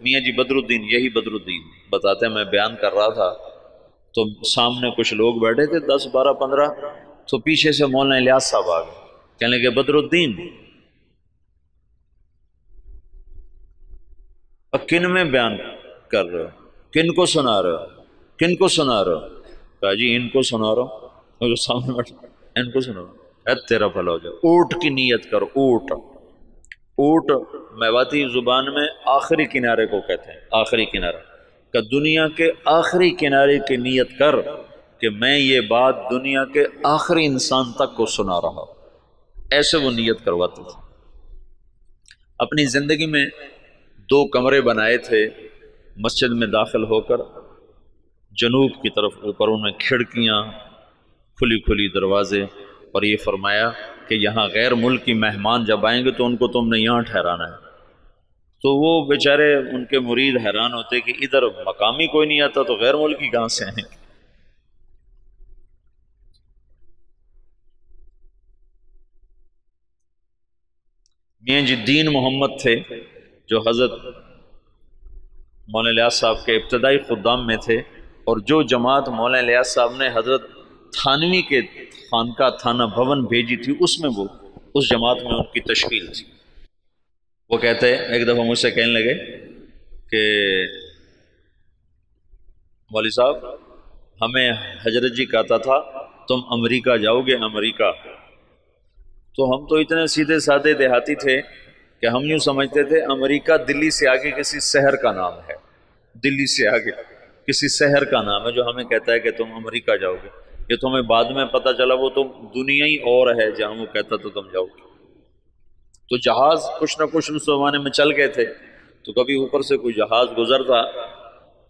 میاں جی بدر الدین، یہی بدر الدین بتاتے ہیں، میں بیان کر رہا تھا تو سامنے کچھ لوگ بیٹھے تھے 10 12 15، تو پیچھے سے مولانا الیاس صاحب آ گئے، کہنے لگے بدر الدین کن میں بیان کر رہے ہو، کن کو سنا رہے ہو، کن کو سنا رہے ہو؟ کہا جی ان کو سنا رہا ہوں، اور جو سامنے بیٹھے ان کو سنا رہا ہوں۔ اے تیرا بھلا ہو جائے، اونٹ کی نیت کر، اونٹ، اونٹ میواتی زبان میں آخری کنارے کو کہتے ہیں، آخری کنارہ، کہ دنیا کے آخری کنارے کی نیت کر کہ میں یہ بات دنیا کے آخری انسان تک کو سنا رہا ہوں، ایسے وہ نیت کرواتے تھے۔ اپنی زندگی میں 2 کمرے بنائے تھے مسجد میں داخل ہو کر، جنوب کی طرف اوپر ان میں کھڑکیاں، کھلی کھلی دروازے، اور یہ فرمایا کہ یہاں غیر ملکی مہمان جب آئیں گے تو ان کو تم نے یہاں ٹھہرانا ہے۔ تو وہ بیچارے ان کے مرید حیران ہوتے کہ ادھر مقامی کوئی نہیں آتا تو غیر ملکی کہاں سے آئیں؟ میاں جی دین محمد تھے جو حضرت مولانا الیاس صاحب کے ابتدائی خدام میں تھے، اور جو جماعت مولانا الیاس صاحب نے حضرت تھانوی کے خانقاہ تھانہ بھون بھیجی تھی، اس میں وہ اس جماعت میں ان کی تشکیل تھی۔ وہ کہتے ہیں، ایک دفعہ مجھ سے کہنے لگے کہ مولوی صاحب ہمیں حضرت جی کہتا تھا تم امریکہ جاؤ گے، امریکہ۔ تو ہم تو اتنے سیدھے سادے دیہاتی تھے کہ ہم یوں سمجھتے تھے امریکہ دلی سے آگے کسی شہر کا نام ہے، دلی سے آگے کسی شہر کا نام ہے جو ہمیں کہتا ہے کہ تم امریکہ جاؤ گے۔ یہ تو ہمیں بعد میں پتہ چلا وہ تو دنیا ہی اور ہے جہاں وہ کہتا تو تم جاؤ گے۔ تو جہاز کچھ نہ کچھ اس زمانے میں چل گئے تھے، تو کبھی اوپر سے کوئی جہاز گزرتا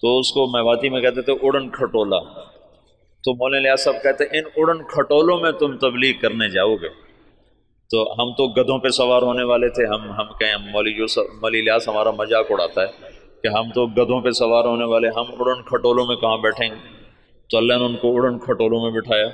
تو اس کو میواتی میں کہتے تھے اڑن کھٹولا۔ تو مولانا الیاس صاحب کہتے ہیں ان اڑن کھٹولوں میں تم تبلیغ کرنے جاؤ گے۔ تو ہم تو گدھوں پہ سوار ہونے والے تھے، ہم کہیں مولوی الیاس ہمارا مذاق اڑاتا ہے کہ ہم تو گدھوں پہ سوار ہونے والے، ہم اڑن کھٹولوں میں کہاں بیٹھیں گے؟ تو اللہ نے ان کو اڑن کھٹولوں میں بٹھایا،